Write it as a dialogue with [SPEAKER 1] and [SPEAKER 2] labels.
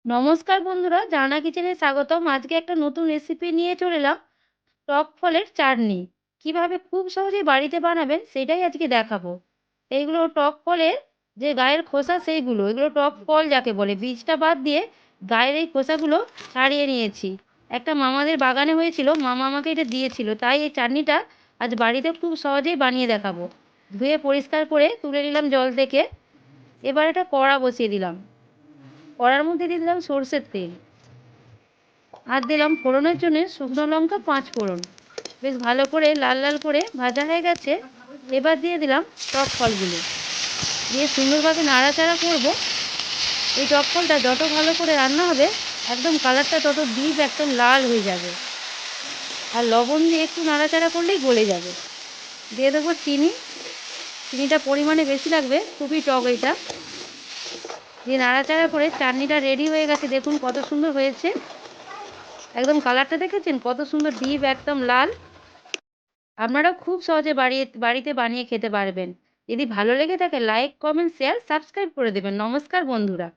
[SPEAKER 1] নমস্কার বন্ধুরা, জানা কিচেনে স্বাগতম। আজকে একটা নতুন রেসিপি নিয়ে চলে এলাম, টক ফলের চাটনি। কিভাবে খুব সহজেই বাড়িতে বানাবেন সেটাই আজকে দেখাবো। এইগুলো টক ফলের যে গায়ের খোসা, সেইগুলো এগুলো টক ফল যাকে বলে, বীজটা বাদ দিয়ে গায়ের এই খোসাগুলো ছাড়িয়ে নিয়েছি। একটা মামাদের বাগানে হয়েছিল, মামা আমাকে এটা দিয়েছিল, তাই এই চাটনিটা আজ বাড়িতে খুব সহজেই বানিয়ে দেখাবো। ধুয়ে পরিষ্কার করে তুলে নিলাম জল থেকে। এবার এটা কড়া বসিয়ে দিলাম। কড়ার মধ্যে দিয়ে দিলাম সর্ষের তেল, আর দিলাম ফোড়নের জন্য শুকনো লঙ্কা 5 ফোড়ন। বেশ ভালো করে লাল লাল করে ভাজা হয়ে গেছে। এবার দিয়ে দিলাম টক ফলগুলো, দিয়ে সুন্দরভাবে নাড়াচাড়া করব। এই টক ফলটা যত ভালো করে রান্না হবে, একদম কালারটা তত ডিপ, একদম লাল হয়ে যাবে। আর লবণ দিয়ে একটু নাড়াচাড়া করলেই গলে যাবে। দিয়ে দেবো চিনি। চিনিটা পরিমাণে বেশি লাগবে, খুবই টক এটা। দিয়ে নাড়াচাড়া করে চাটনিটা রেডি হয়ে গেছে। দেখুন কত সুন্দর হয়েছে, একদম কালারটা দেখেছেন কত সুন্দর ডিপ, একদম লাল। আপনারাও খুব সহজে বাড়িতে বানিয়ে খেতে পারবেন। যদি ভালো লেগে থাকে লাইক, কমেন্ট, শেয়ার, সাবস্ক্রাইব করে দেবেন। নমস্কার বন্ধুরা।